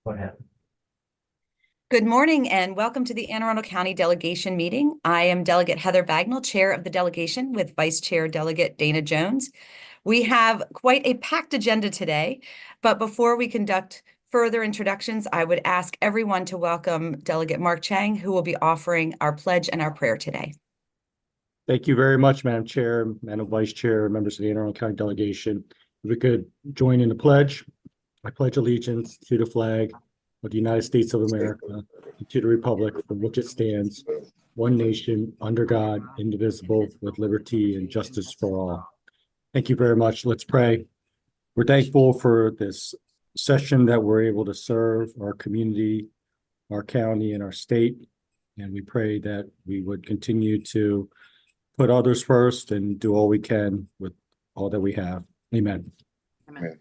What happened? Good morning and welcome to the Anne Arundel County Delegation Meeting. I am Delegate Heather Bagnall, Chair of the delegation with Vice Chair Delegate Dana Jones. We have quite a packed agenda today, but before we conduct further introductions, I would ask everyone to welcome Delegate Mark Chang, who will be offering our pledge and our prayer today. Thank you very much, Madam Chair, Madam Vice Chair, members of the Anne Arundel County Delegation. If we could join in the pledge. I pledge allegiance to the flag of the United States of America and to the republic for which it stands, one nation, under God, indivisible, with liberty and justice for all. Thank you very much. Let's pray. We're thankful for this session that we're able to serve our community, our county, and our state. And we pray that we would continue to put others first and do all we can with all that we have. Amen. Amen.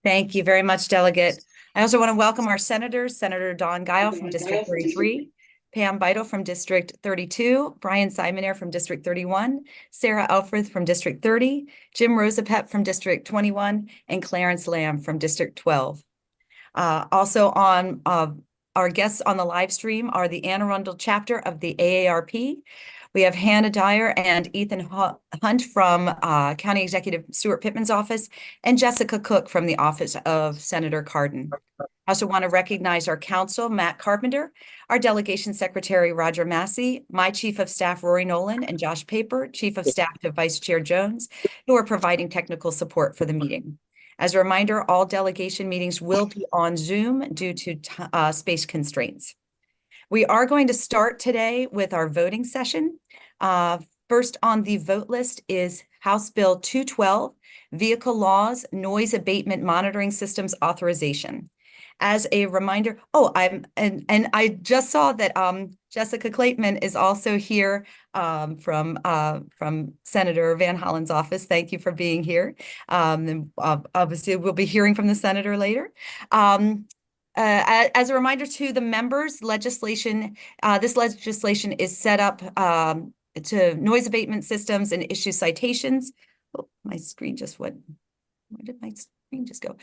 Thank you very much, Delegate. I also want to welcome our senators, Senator Don Guile from District 33, Pam Beidle from District 32, Brian Simonaire from District 31, Sarah Elfrith from District 30, Jim Rosapet from District 21, and Clarence Lamb from District 12. Also on our guests on the live stream are the Anne Arundel chapter of the AARP. We have Hannah Dyer and Ethan Hunt from County Executive Stuart Pittman's office, and Jessica Cook from the office of Senator Cardin. I also want to recognize our counsel, Matt Carpenter, our delegation secretary, Roger Massey, my chief of staff, Rory Nolan, and Josh Paper, chief of staff to Vice Chair Jones, who are providing technical support for the meeting. As a reminder, all delegation meetings will be on Zoom due to space constraints. We are going to start today with our voting session. First on the vote list is House Bill 212, Vehicle Laws, Noise Abatement Monitoring Systems Authorization. As a reminder, I just saw that Jessica Clayton is also here from Senator Van Hollen's office. Thank you for being here. And obviously, we'll be hearing from the senator later. As a reminder to the members, this legislation is set up to noise abatement systems and issue citations. Oh, my screen just went. Where did my screen just go?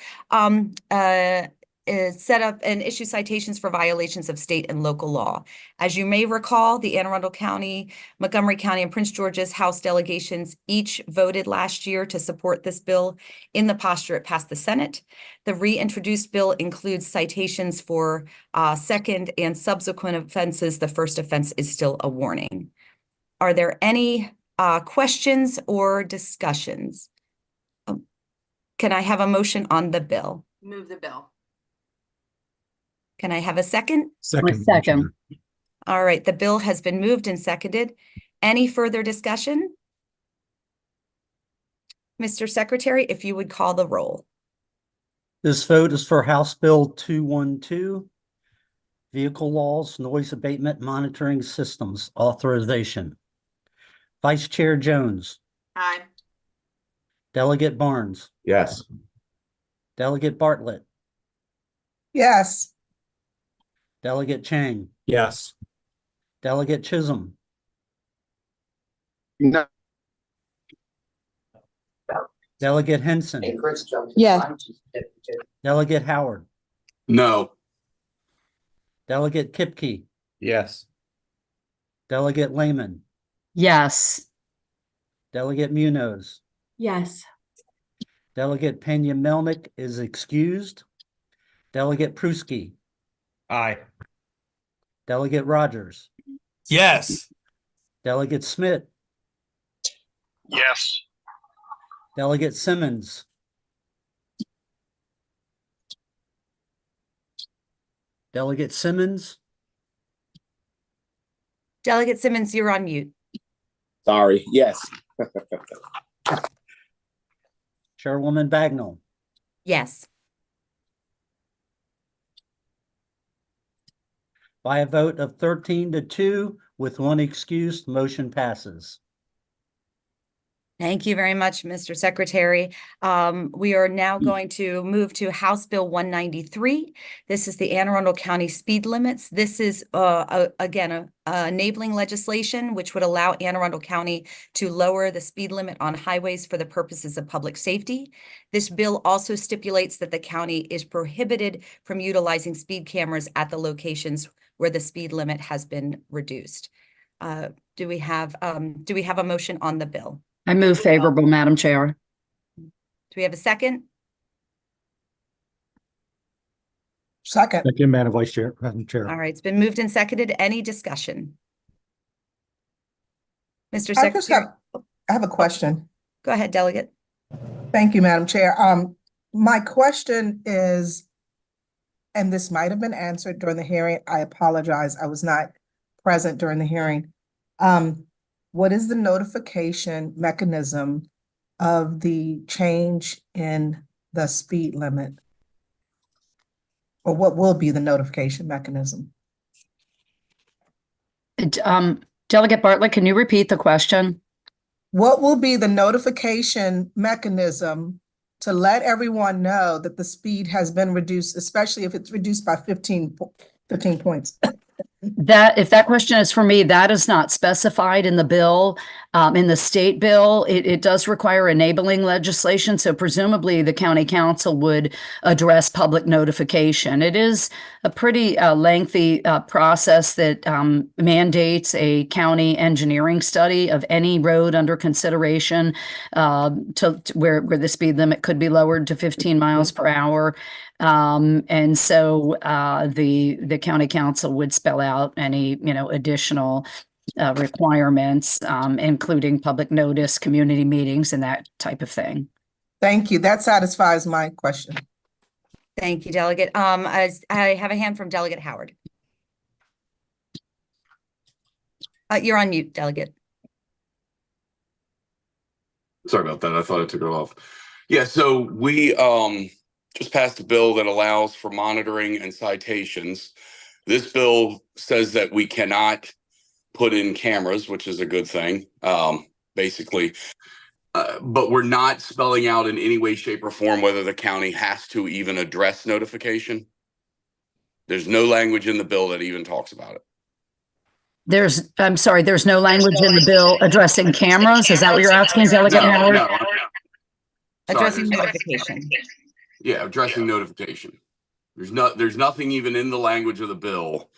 Is set up and issue citations for violations of state and local law. As you may recall, the Anne Arundel County, Montgomery County, and Prince George's House delegations each voted last year to support this bill in the posture it passed the Senate. The reintroduced bill includes citations for second and subsequent offenses. The first offense is still a warning. Are there any questions or discussions? Can I have a motion on the bill? Move the bill. Can I have a second? Second. All right, the bill has been moved and seconded. Any further discussion? Mr. Secretary, if you would call the roll. This vote is for House Bill 212, Vehicle Laws, Noise Abatement Monitoring Systems Authorization. Vice Chair Jones. Aye. Delegate Barnes. Yes. Delegate Bartlett. Yes. Delegate Chang. Yes. Delegate Chisholm. No. Delegate Henson. Yes. Delegate Howard. No. Delegate Kipke. Yes. Delegate Lehman. Yes. Delegate Munoz. Yes. Delegate Pena-Melnick is excused. Delegate Pruski. Aye. Delegate Rogers. Yes. Delegate Smith. Yes. Delegate Simmons. Delegate Simmons. Delegate Simmons, you're on mute. Sorry. Yes. Chairwoman Bagnall. Yes. By a vote of 13-2 with one excused, motion passes. Thank you very much, Mr. Secretary. We are now going to move to House Bill 193. This is the Anne Arundel County speed limits. This is, again, enabling legislation which would allow Anne Arundel County to lower the speed limit on highways for the purposes of public safety. This bill also stipulates that the county is prohibited from utilizing speed cameras at the locations where the speed limit has been reduced. Do we have a motion on the bill? I move favorable, Madam Chair. Do we have a second? Second. Second, Madam Vice Chair, Madam Chair. All right, it's been moved and seconded. Any discussion? Mr. I just Secretary, have a question. go ahead, Delegate. Thank you, Madam Chair. My question is, and this might have been answered during the hearing. I apologize. I was not present during the hearing. What is the notification mechanism of the change in the speed limit? Or what will be the notification mechanism? Delegate Bartlett, can you repeat the question? What will be the notification mechanism to let everyone know that the speed has been reduced, especially if it's reduced by 15 points? If that question is for me, that is not specified in the bill. In the state bill, it does require enabling legislation. So presumably the county council would address public notification. It is a pretty lengthy process that mandates a county engineering study of any road under consideration to where the speed limit could be lowered to 15 miles per hour. And so the county council would spell out any, additional requirements, including public notice, community meetings, and that type of thing. Thank you. That satisfies my question. Thank you, Delegate. As I have a hand from Delegate Howard. You're on mute, Delegate. Sorry about that. I thought I took it off. Yeah, so we just passed a bill that allows for monitoring and citations. This bill says that we cannot put in cameras, which is a good thing, basically. But we're not spelling out in any way, shape, or form whether the county has to even address notification. There's no language in the bill that even talks about it. I'm sorry, there's no language in the bill addressing cameras? Is that what you're asking, Delegate Howard? No. Addressing Sorry, notification. Yeah, addressing notification. There's nothing even in the language of the bill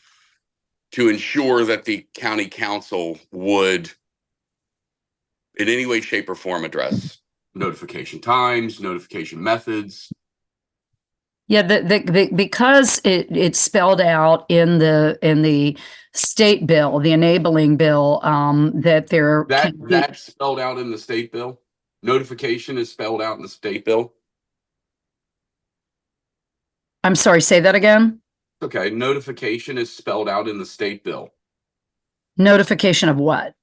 to ensure that the county council would in any way, shape, or form address notification times, notification methods. Yeah, because it's spelled out in the state bill, the enabling bill, that there that's spelled out in the state bill. Notification is spelled out in the state bill. I'm sorry, say that again. Okay, notification is spelled out in the state bill. Notification of what?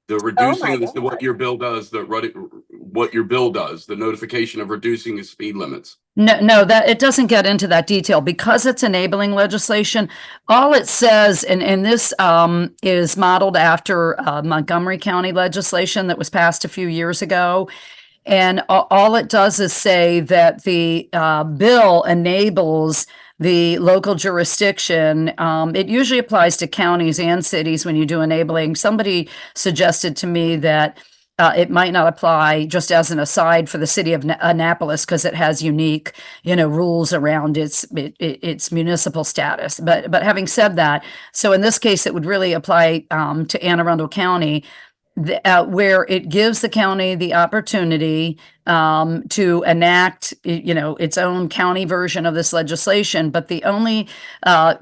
The reducing of what your bill does, what your bill does, the notification of reducing the speed limits. No, that it doesn't get into that detail because it's enabling legislation. All it says, and this is modeled after Montgomery County legislation that was passed a few years ago. And all it does is say that the bill enables the local jurisdiction. It usually applies to counties and cities when you do enabling. Somebody suggested to me that it might not apply, just as an aside, for the city of Annapolis because it has unique, rules around its municipal status. But having said that, so in this case, it would really apply to Anne Arundel County, where it gives the county the opportunity to enact, its own county version of this legislation. But the only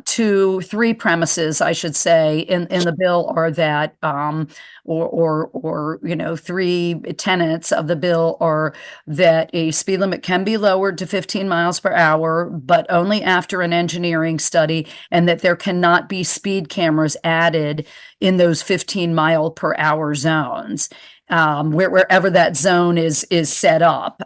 three premises, I should say, in the bill are that, three tenets of the bill are that a speed limit can be lowered to 15 miles per hour, but only after an engineering study, and that there cannot be speed cameras added in those 15 mile per hour zones, wherever that zone is set up.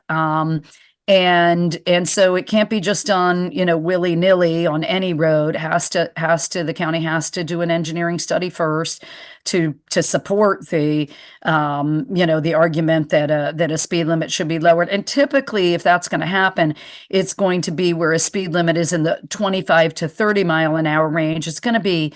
And so it can't be just done, willy-nilly on any road. The county has to do an engineering study first to support the argument that a speed limit should be lowered. And typically, if that's going to happen, it's going to be where a speed limit is in the 25 to 30 mile an hour range. It's going to be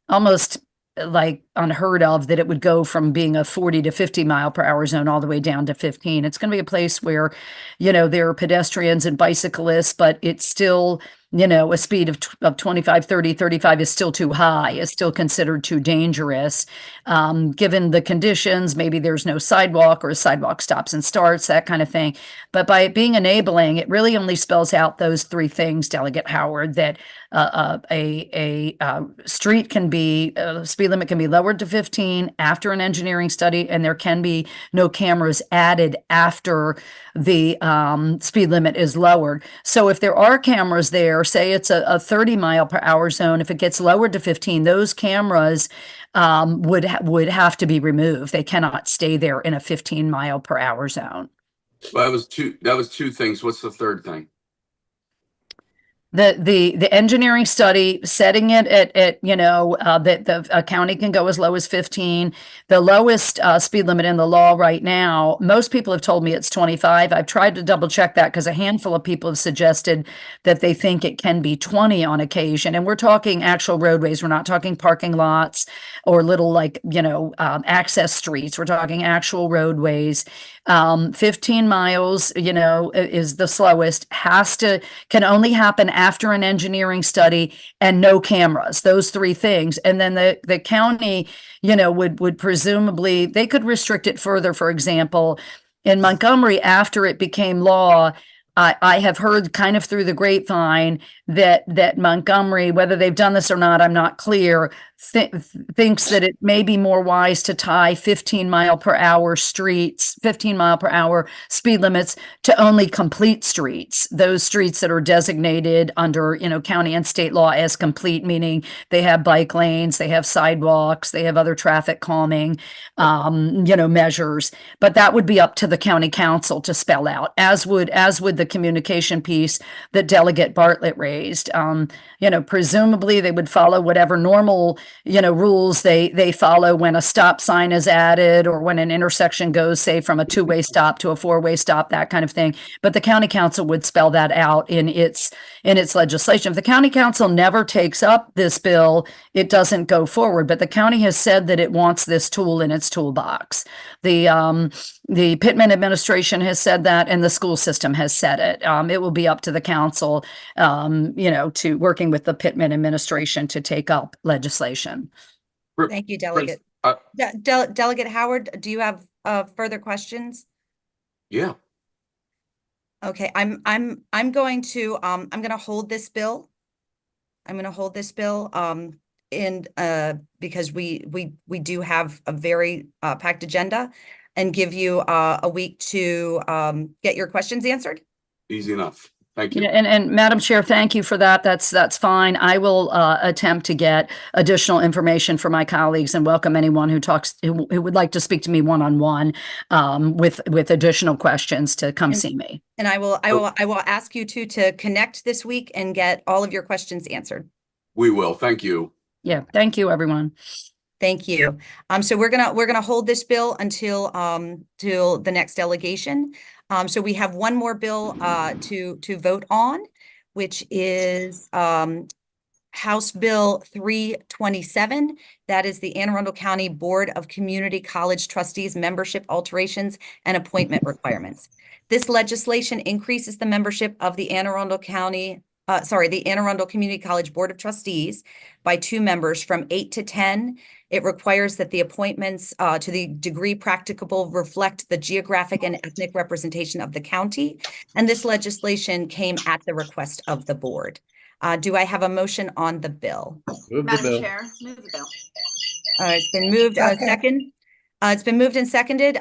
almost like unheard of that it would go from being a 40 to 50 mile per hour zone all the way down to 15. It's going to be a place where, there are pedestrians and bicyclists, but it's still, a speed of 25, 30, 35 is still too high, is still considered too dangerous. Given the conditions, maybe there's no sidewalk or a sidewalk stops and starts, that kind of thing. But by it being enabling, it really only spells out those three things, Delegate Howard, that a street speed limit can be lowered to 15 after an engineering study, and there can be no cameras added after the speed limit is lowered. So if there are cameras there, say it's a 30 mile per hour zone, if it gets lowered to 15, those cameras would have to be removed. They cannot stay there in a 15 mile per hour zone. Well, that was two things. What's the third thing? The engineering study, setting it at that the county can go as low as 15. The lowest speed limit in the law right now, most people have told me it's 25. I've tried to double check that because a handful of people have suggested that they think it can be 20 on occasion. And we're talking actual roadways. We're not talking parking lots or little access streets. We're talking actual roadways. 15 miles, is the slowest, can only happen after an engineering study and no cameras, those three things. And then the county, would presumably, they could restrict it further. For example, in Montgomery, after it became law, I have heard kind of through the grapevine that Montgomery, whether they've done this or not, I'm not clear, thinks that it may be more wise to tie 15 mile per hour speed limits to only complete streets, those streets that are designated under, county and state law as complete, meaning they have bike lanes, they have sidewalks, they have other traffic calming, measures. But that would be up to the county council to spell out, as would the communication piece that Delegate Bartlett raised. Presumably they would follow whatever normal, rules they follow when a stop sign is added or when an intersection goes, say, from a two-way stop to a four-way stop, that kind of thing. But the county council would spell that out in its legislation. If the county council never takes up this bill, it doesn't go forward. But the county has said that it wants this tool in its toolbox. The Pittman administration has said that, and the school system has said it. It will be up to the council, to working with the Pittman administration to take up legislation. Thank you, Delegate. Uh, Delegate Howard, do you have further questions? Yeah. Okay, I'm going to hold this bill. I'm going to hold this bill because we do have a very packed agenda, and give you a week to get your questions answered. Easy enough. Thank you. And Madam Chair, thank you for that. That's fine. I will attempt to get additional information for my colleagues and welcome anyone who would like to speak to me one-on-one with additional questions to come see me. And I will ask you to connect this week and get all of your questions answered. We will. Thank you. Yeah. Thank you, everyone. Thank you. So we're gonna hold this bill until till the next delegation. So we have one more bill to vote on, which is House Bill 327. That is the Anne Arundel County Board of Community College Trustees membership alterations and appointment requirements. This legislation increases the membership of the Anne Arundel Community College Board of Trustees by 2 members from 8 to 10. It requires that the appointments, to the degree practicable, reflect the geographic and ethnic representation of the county. And this legislation came at the request of the board. Do I have a motion on the bill? Madam Chair, move the bill. It's been moved. Second. It's been moved and seconded.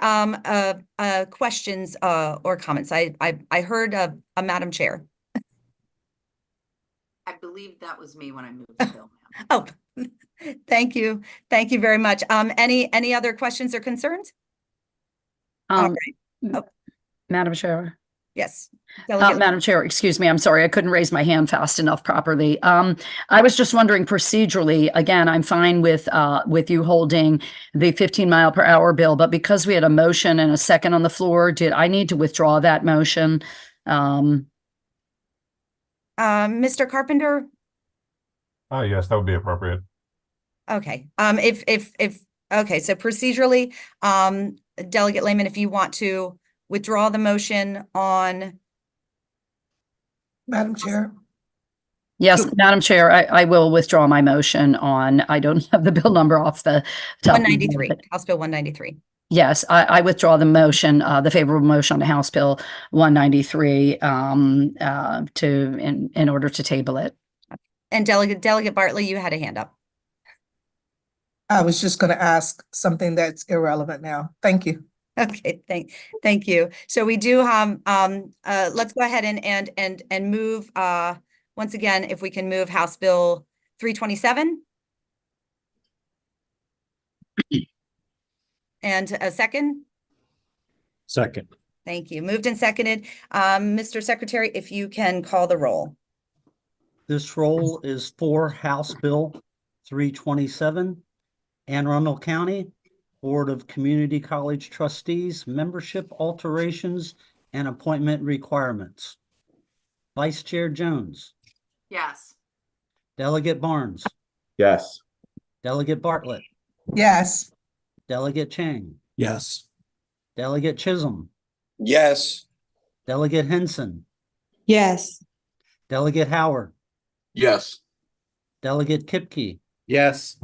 Questions or comments? I heard a Madam Chair. I believe that was me when I moved the bill. Oh, thank you. Thank you very much. Any other questions or concerns? All right. Madam Chair. Yes. Delegate, Madam Chair, excuse me, I'm sorry, I couldn't raise my hand fast enough properly. I was just wondering procedurally, again, I'm fine with you holding the 15-mile-per-hour bill, but because we had a motion and a second on the floor, did I need to withdraw that motion? Mr. Carpenter? Yes, that would be appropriate. Okay, okay, so procedurally, Delegate Lehman, if you want to withdraw the motion on, Madam Chair. Yes, Madam Chair, I will withdraw my motion on, I don't have the bill number off the top. of my head, 193, but House Bill 193. Yes, I withdraw the motion, the favorable motion on House Bill 193, in order to table it. And Delegate Bartley, you had a hand up. I was just going to ask something that's irrelevant now. Thank you. Okay, thank you. So we do have, let's go ahead and move, once again, if we can move House Bill 327. And a second? Second. Thank you. Moved and seconded. Mr. Secretary, if you can call the roll. This roll is for House Bill 327, Anne Arundel County Board of Community College Trustees, membership alterations and appointment requirements. Vice Chair Jones, Yes. Delegate Barnes, Yes. Delegate Bartlett, Yes. Delegate Chang, Yes. Delegate Chisholm, Yes. Delegate Henson, Yes. Delegate Howard, Yes. Delegate Kipke, Yes.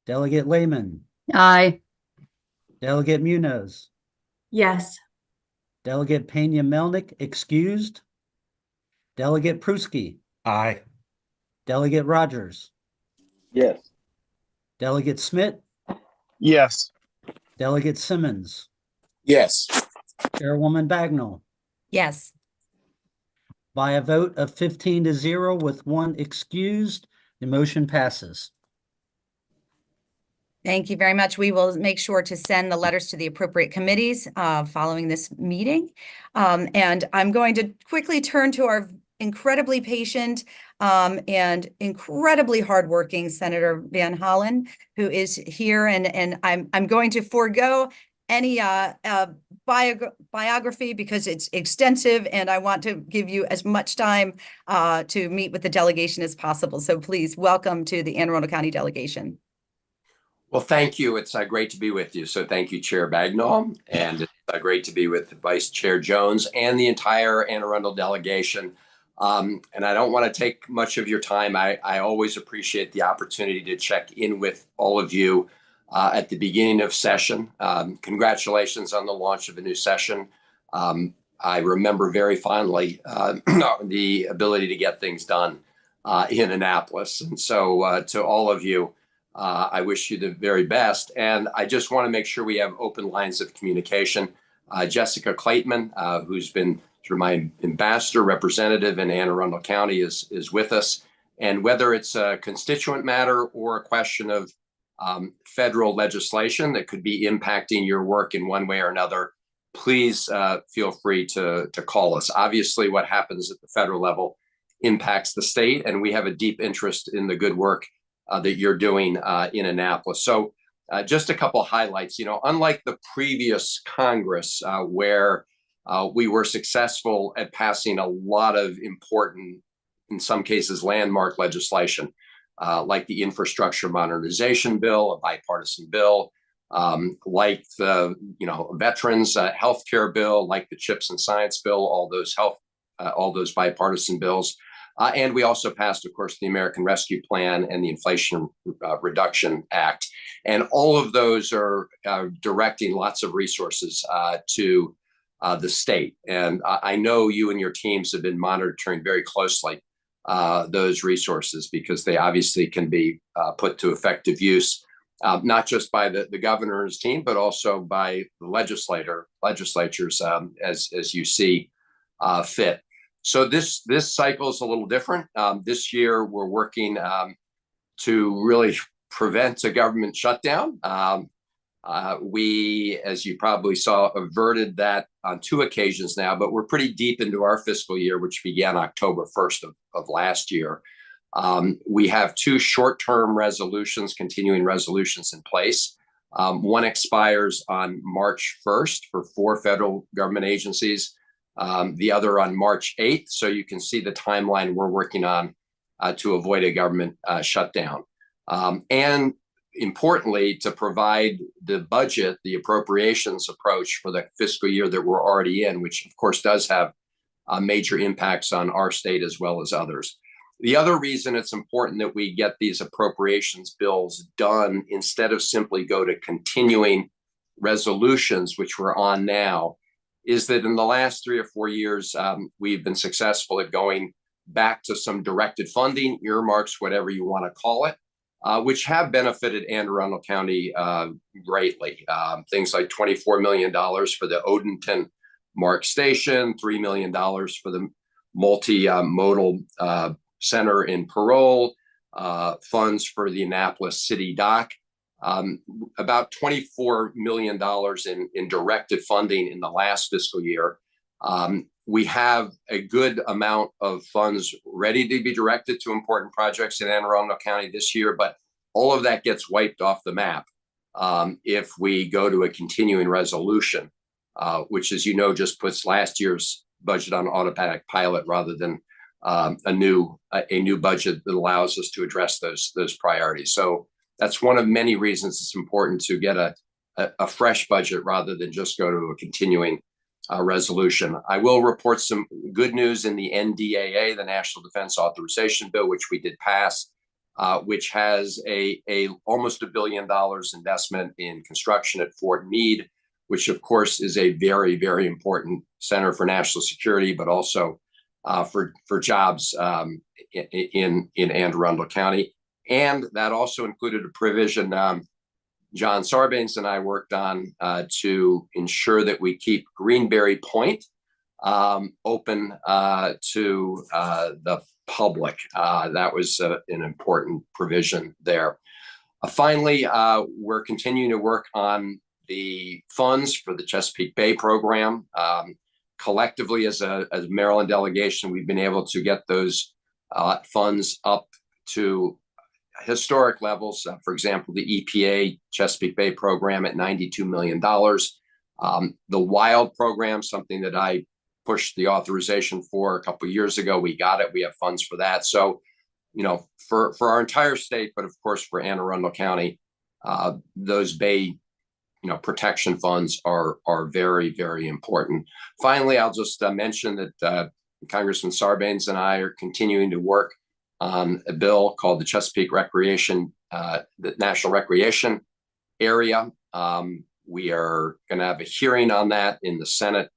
Delegate Lehman, Aye. Delegate Munoz, Yes. Delegate Pena Melnick excused, Delegate Pruski, Aye. Delegate Rogers, Yes. Delegate Smith, Yes. Delegate Simmons, Yes. Chairwoman Bagnall. Yes. By a vote of 15-0 with one excused, the motion passes. Thank you very much. We will make sure to send the letters to the appropriate committees following this meeting. And I'm going to quickly turn to our incredibly patient and incredibly hardworking Senator Van Hollen, who is here. And I'm going to forego any biography because it's extensive and I want to give you as much time to meet with the delegation as possible. So please welcome to the Anne Arundel County delegation. Well, thank you. It's great to be with you. So thank you, Chair Bagnall, and it's great to be with Vice Chair Jones and the entire Anne Arundel delegation. And I don't want to take much of your time. I always appreciate the opportunity to check in with all of you at the beginning of session. Congratulations on the launch of a new session. I remember very fondly the ability to get things done in Annapolis. And so to all of you, I wish you the very best. And I just want to make sure we have open lines of communication. Jessica Clayton, who's been through my ambassador representative in Anne Arundel County, is with us. And whether it's a constituent matter or a question of federal legislation that could be impacting your work in one way or another, please feel free to call us. Obviously, what happens at the federal level impacts the state, and we have a deep interest in the good work that you're doing in Annapolis. So just a couple of highlights. Unlike the previous Congress, where we were successful at passing a lot of important, in some cases, landmark legislation, like the Infrastructure Modernization Bill, a bipartisan bill, like the Veterans Healthcare Bill, like the CHIPS and Science Bill, all those bipartisan bills. And we also passed, of course, the American Rescue Plan and the Inflation Reduction Act. And all of those are directing lots of resources to the state. And I know you and your teams have been monitoring very closely those resources because they obviously can be put to effective use, not just by the governor's team, but also by the legislatures as you see fit. So this cycle is a little different. This year, we're working to really prevent a government shutdown. We, as you probably saw, averted that on 2 occasions now, but we're pretty deep into our fiscal year, which began October 1st of last year. We have 2 short-term resolutions, continuing resolutions in place. One expires on March 1st for 4 federal government agencies, the other on March 8th. So you can see the timeline we're working on to avoid a government shutdown. And importantly, to provide the budget, the appropriations approach for the fiscal year that we're already in, which of course does have major impacts on our state as well as others. The other reason it's important that we get these appropriations bills done instead of simply go to continuing resolutions, which we're on now, is that in the last 3 or 4 years, we've been successful at going back to some directed funding, earmarks, whatever you want to call it, which have benefited Anne Arundel County greatly. Things like $24 million for the Odenton MARC station, $3 million for the multimodal center in Parole, funds for the Annapolis City Dock, about $24 million in directed funding in the last fiscal year. We have a good amount of funds ready to be directed to important projects in Anne Arundel County this year, but all of that gets wiped off the map if we go to a continuing resolution, which, as you know, just puts last year's budget on automatic pilot rather than a new budget that allows us to address those priorities. So that's one of many reasons it's important to get a fresh budget rather than just go to a continuing resolution. I will report some good news in the NDAA, the National Defense Authorization Bill, which we did pass, which has a almost $1 billion investment in construction at Fort Meade, which of course is a very, very important center for national security, but also for jobs in Anne Arundel County. And that also included a provision John Sarbanes and I worked on to ensure that we keep Greenberry Point open to the public. That was an important provision there. Finally, we're continuing to work on the funds for the Chesapeake Bay program. Collectively, as a Maryland delegation, we've been able to get those funds up to historic levels. For example, the EPA Chesapeake Bay program at $92 million. The WILD program, something that I pushed the authorization for a couple of years ago, we got it. We have funds for that. So, you know, for our entire state, but of course for Anne Arundel County, those Bay, protection funds are very, very important. Finally, I'll just mention that Congressman Sarbanes and I are continuing to work on a bill called the Chesapeake Recreation, the National Recreation Area. We are going to have a hearing on that in the Senate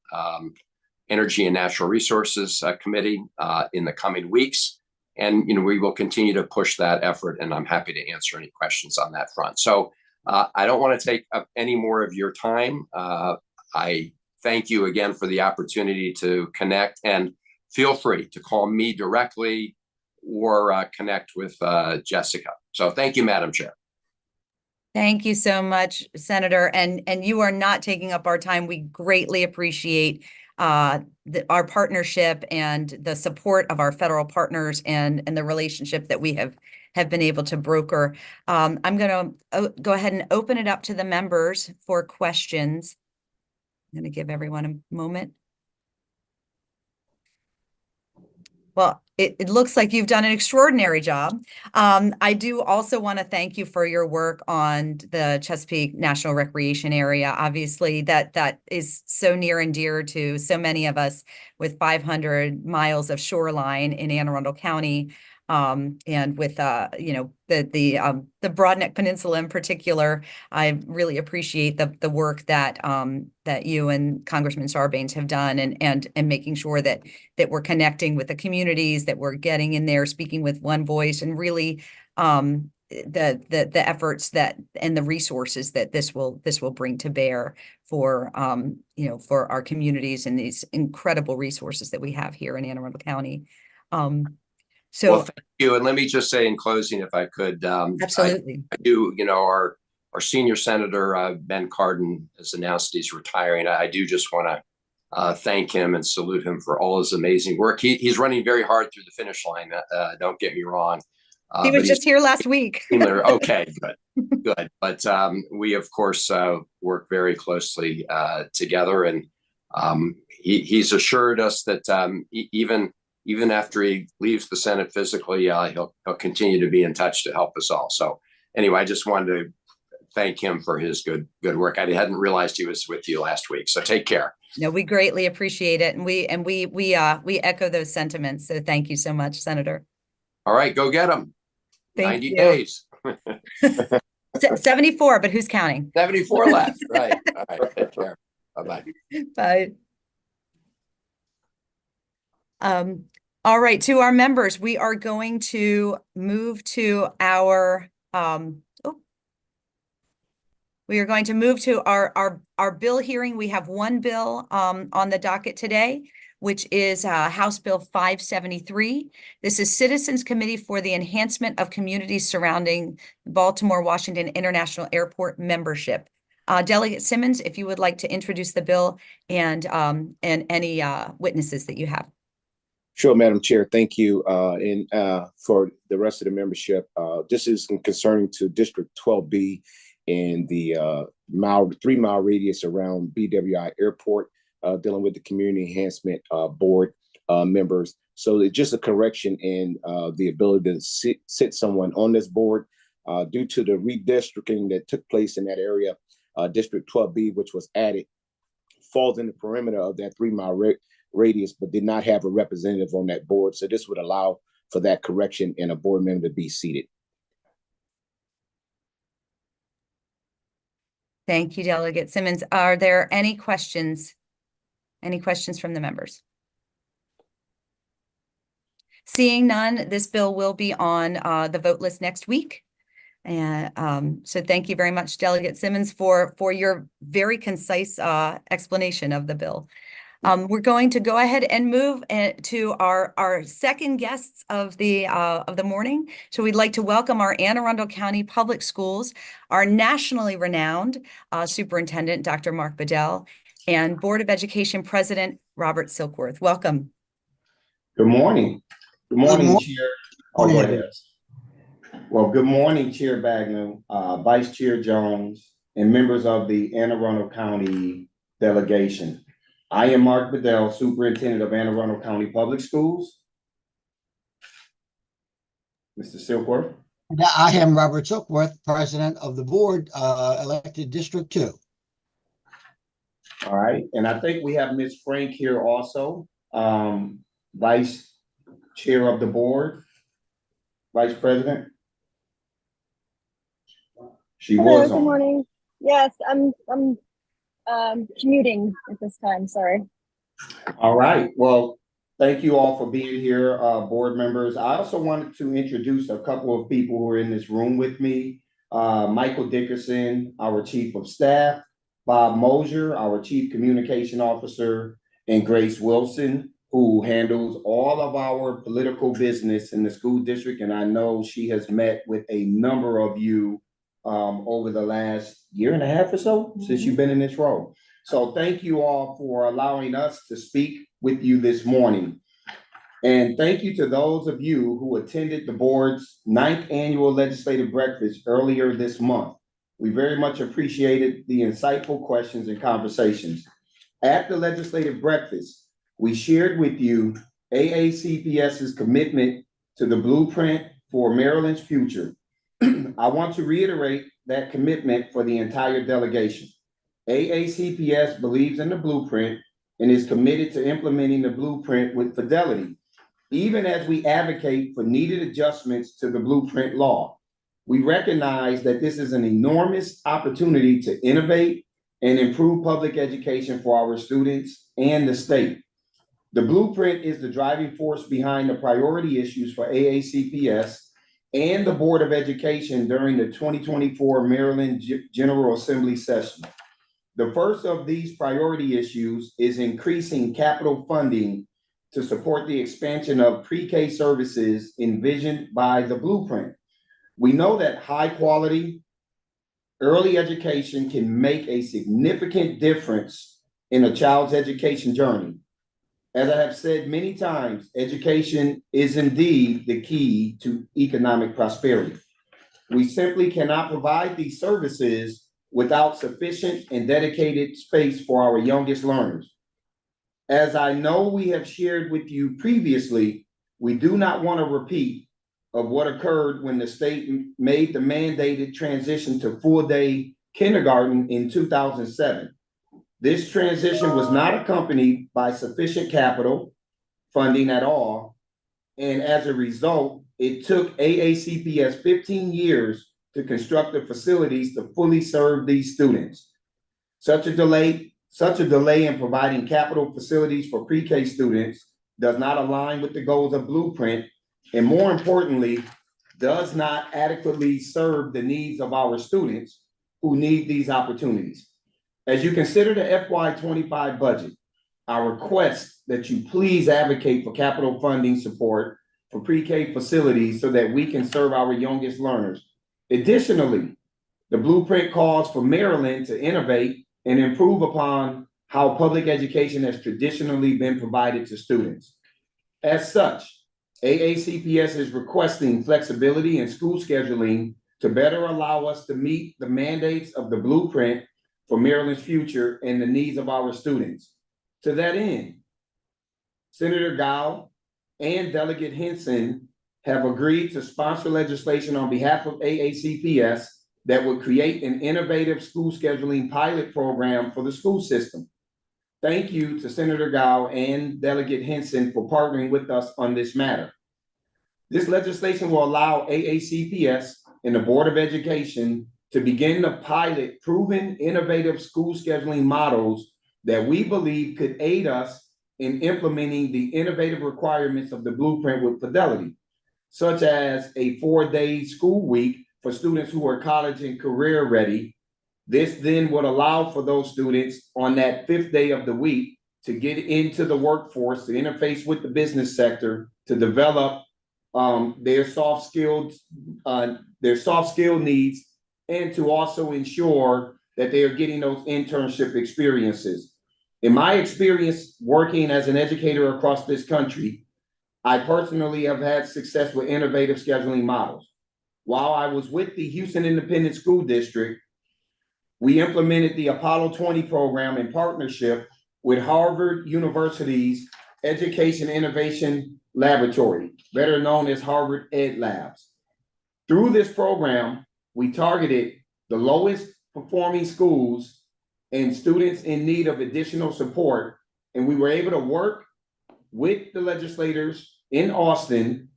Energy and Natural Resources Committee in the coming weeks. And, we will continue to push that effort, and I'm happy to answer any questions on that front. So I don't want to take up any more of your time. I thank you again for the opportunity to connect, and feel free to call me directly or connect with Jessica. So thank you, Madam Chair. Thank you so much, Senator. And you are not taking up our time. We greatly appreciate our partnership and the support of our federal partners and the relationship that we have been able to broker. I'm going to go ahead and open it up to the members for questions. I'm going to give everyone a moment. Well, it looks like you've done an extraordinary job. I do also want to thank you for your work on the Chesapeake National Recreation Area. Obviously, that is so near and dear to so many of us, with 500 miles of shoreline in Anne Arundel County, and with the Broadneck Peninsula in particular. I really appreciate the work that you and Congressman Sarbanes have done, and making sure that we're connecting with the communities, that we're getting in there, speaking with one voice, and really the efforts and the resources that this will bring to bear for for our communities and these incredible resources that we have here in Anne Arundel County. So well, thank you. And let me just say in closing, if I could, absolutely, I do, our our senior senator, Ben Cardin, has announced he's retiring. I do just want to thank him and salute him for all his amazing work. He's running very hard through the finish line. Don't get me wrong. He was just here last week. Okay, good. But we, of course, work very closely together, and he's assured us that even after he leaves the Senate physically, he'll continue to be in touch to help us all. So anyway, I just wanted to thank him for his good work. I hadn't realized he was with you last week. So take care. No, we greatly appreciate it, and we echo those sentiments. So thank you so much, Senator. All right, go get him. Thank 90 you. days. 74, but who's counting? 74 left. Right. All right. Take care. Bye-bye. Bye. All right, to our members, we are going to move to our our bill hearing. We have one bill on the docket today, which is House Bill 573. This is Citizens Committee for the Enhancement of Communities Surrounding Baltimore-Washington International Airport Membership. Delegate Simmons, if you would like to introduce the bill and any witnesses that you have. Sure, Madam Chair. Thank you. And for the rest of the membership, this is concerning to District 12B and the 3-mile radius around BWI Airport, dealing with the Community Enhancement Board members. So it's just a correction in the ability to sit someone on this board due to the redistricting that took place in that area. District 12B, which was added, falls in the perimeter of that 3-mile radius, but did not have a representative on that board. So this would allow for that correction and a board member to be seated. Thank you, Delegate Simmons. Are there any questions? Any questions from the members? Seeing none, this bill will be on the vote list next week. And so thank you very much, Delegate Simmons, for your very concise explanation of the bill. We're going to go ahead and move to our second guests of the morning. So we'd like to welcome our Anne Arundel County Public Schools, our nationally renowned Superintendent, Dr. Mark Bedell, and Board of Education President, Robert Silkworth. Welcome. Good morning. Good morning, Chair. Oh, go ahead. Well, good morning, Chair Bagnall, Vice Chair Jones, and members of the Anne Arundel County delegation. I am Mark Bedell, Superintendent of Anne Arundel County Public Schools. Mr. Silkworth. I am Robert Silkworth, President of the Board, elected District 2. All right, and I think we have Ms. Frank here also, Vice Chair of the Board, Vice President. She Hello, was good on. morning. Yes, I'm commuting at this time, sorry. All right, well, thank you all for being here, board members. I also wanted to introduce a couple of people who are in this room with me. Michael Dickerson, our Chief of Staff, Bob Mosier, our Chief Communication Officer, and Grace Wilson, who handles all of our political business in the school district. And I know she has met with a number of you over the last year and a half or so since you've been in this role. So thank you all for allowing us to speak with you this morning. And thank you to those of you who attended the board's 9th annual legislative breakfast earlier this month. We very much appreciated the insightful questions and conversations. At the legislative breakfast, we shared with you AACPS's commitment to the blueprint for Maryland's future. I want to reiterate that commitment for the entire delegation. AACPS believes in the blueprint and is committed to implementing the blueprint with fidelity, even as we advocate for needed adjustments to the blueprint law. We recognize that this is an enormous opportunity to innovate and improve public education for our students and the state. The blueprint is the driving force behind the priority issues for AACPS and the Board of Education during the 2024 Maryland General Assembly session. The first of these priority issues is increasing capital funding to support the expansion of pre-K services envisioned by the blueprint. We know that high quality, early education can make a significant difference in a child's education journey. As I have said many times, education is indeed the key to economic prosperity. We simply cannot provide these services without sufficient and dedicated space for our youngest learners. As I know we have shared with you previously, we do not want a repeat of what occurred when the state made the mandated transition to full-day kindergarten in 2007. This transition was not accompanied by sufficient capital funding at all, and as a result, it took AACPS 15 years to construct the facilities to fully serve these students. Such a delay in providing capital facilities for pre-K students does not align with the goals of Blueprint, and more importantly, does not adequately serve the needs of our students who need these opportunities. As you consider the FY25 budget, I request that you please advocate for capital funding support for pre-K facilities so that we can serve our youngest learners. Additionally, the Blueprint calls for Maryland to innovate and improve upon how public education has traditionally been provided to students. As such, AACPS is requesting flexibility in school scheduling to better allow us to meet the mandates of the Blueprint for Maryland's future and the needs of our students. To that end, Senator Gao and Delegate Henson have agreed to sponsor legislation on behalf of AACPS that would create an innovative school scheduling pilot program for the school system. Thank you to Senator Gao and Delegate Henson for partnering with us on this matter. This legislation will allow AACPS and the Board of Education to begin to pilot proven innovative school scheduling models that we believe could aid us in implementing the innovative requirements of the Blueprint with fidelity, such as a 4-day school week for students who are college and career ready. This then would allow for those students on that 5th day of the week to get into the workforce, to interface with the business sector, to develop their soft skill needs, and to also ensure that they are getting those internship experiences. In my experience working as an educator across this country, I personally have had success with innovative scheduling models. While I was with the Houston Independent School District, we implemented the Apollo 20 program in partnership with Harvard University's Education Innovation Laboratory, better known as Harvard Ed Labs. Through this program, we targeted the lowest performing schools and students in need of additional support, and we were able to work with the legislators in Austin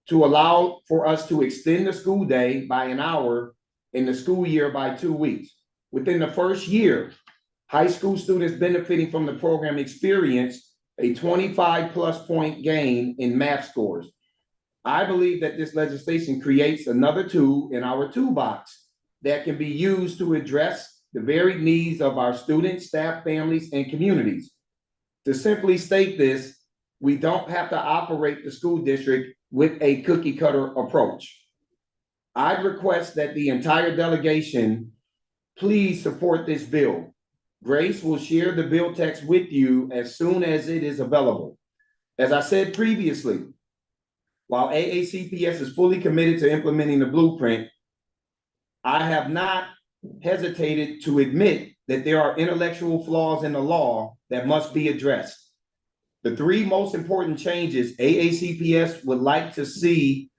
to allow for us to extend the school day by an hour and the school year by 2 weeks. Within the first year, high school students benefiting from the program experienced a 25+ point gain in math scores. I believe that this legislation creates another tool in our toolbox that can be used to address the varied needs of our students, staff, families, and communities. To simply state this, we don't have to operate the school district with a cookie cutter approach. I request that the entire delegation please support this bill. Grace will share the bill text with you as soon as it is available. As I said previously, while AACPS is fully committed to implementing the Blueprint, I have not hesitated to admit that there are intellectual flaws in the law that must be addressed. The 3 most important changes AACPS would like to see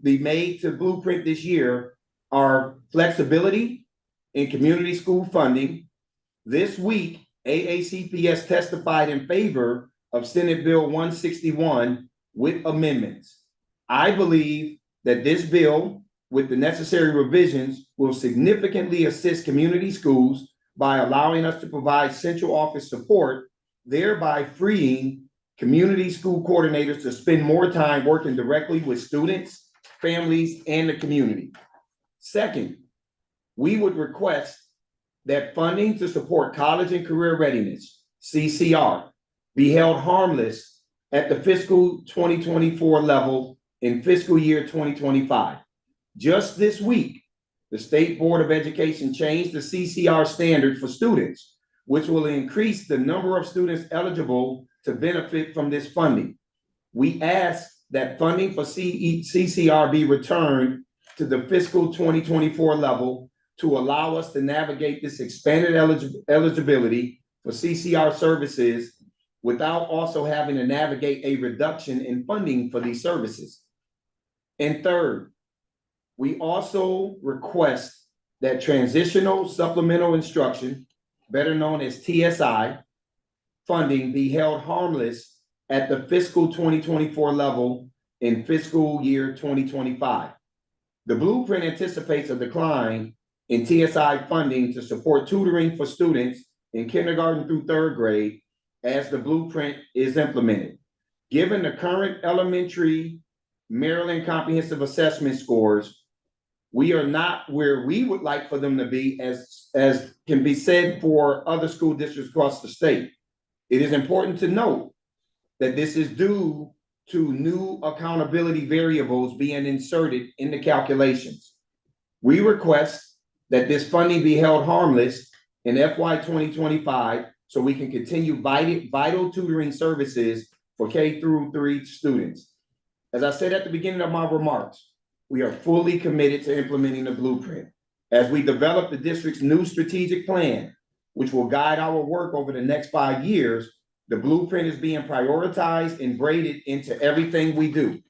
be made to Blueprint this year are flexibility in community school funding. This week, AACPS testified in favor of Senate Bill 161 with amendments. I believe that this bill, with the necessary revisions, will significantly assist community schools by allowing us to provide central office support, thereby freeing community school coordinators to spend more time working directly with students, families, and the community. Second, we would request that funding to support college and career readiness, CCR, be held harmless at the fiscal 2024 level in fiscal year 2025. Just this week, the State Board of Education changed the CCR standard for students, which will increase the number of students eligible to benefit from this funding. We ask that funding for CCR be returned to the fiscal 2024 level to allow us to navigate this expanded eligibility for CCR services without also having to navigate a reduction in funding for these services. And third, we also request that transitional supplemental instruction, better known as TSI, funding be held harmless at the fiscal 2024 level in fiscal year 2025. The blueprint anticipates a decline in TSI funding to support tutoring for students in kindergarten through third grade as the blueprint is implemented. Given the current elementary Maryland comprehensive assessment scores, we are not where we would like for them to be, as can be said for other school districts across the state. It is important to note that this is due to new accountability variables being inserted in the calculations. We request that this funding be held harmless in FY 2025 so we can continue vital tutoring services for K through 3 students. As I said at the beginning of my remarks, we are fully committed to implementing the blueprint. As we develop the district's new strategic plan, which will guide our work over the next 5 years, the blueprint is being prioritized and braided into everything we do.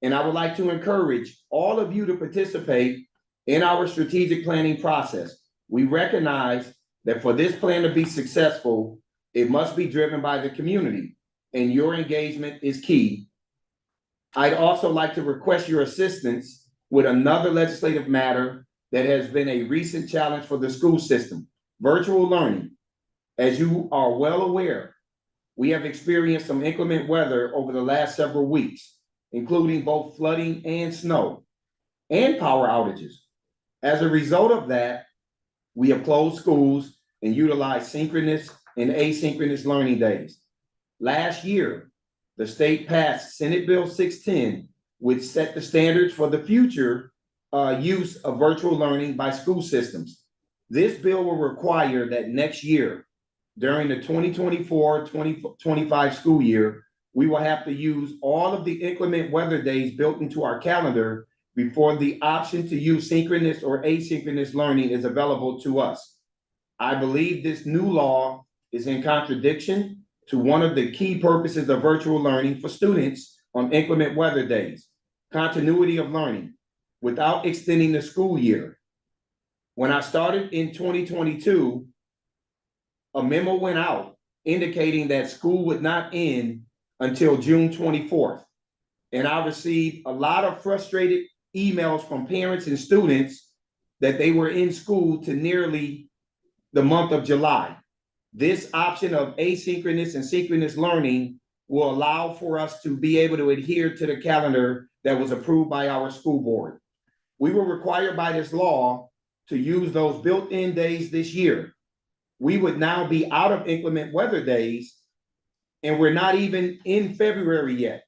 And I would like to encourage all of you to participate in our strategic planning process. We recognize that for this plan to be successful, it must be driven by the community, and your engagement is key. I'd also like to request your assistance with another legislative matter that has been a recent challenge for the school system: virtual learning. As you are well aware, we have experienced some inclement weather over the last several weeks, including both flooding and snow, and power outages. As a result of that, we have closed schools and utilized synchronous and asynchronous learning days. Last year, the state passed Senate Bill 610, which set the standards for the future use of virtual learning by school systems. This bill will require that next year, during the 2024-2025 school year, we will have to use all of the inclement weather days built into our calendar before the option to use synchronous or asynchronous learning is available to us. I believe this new law is in contradiction to one of the key purposes of virtual learning for students on inclement weather days: continuity of learning without extending the school year. When I started in 2022, a memo went out indicating that school would not end until June 24th. And I received a lot of frustrated emails from parents and students that they were in school to nearly the month of July. This option of asynchronous and synchronous learning will allow for us to be able to adhere to the calendar that was approved by our school board. We were required by this law to use those built-in days this year. We would now be out of inclement weather days, and we're not even in February yet.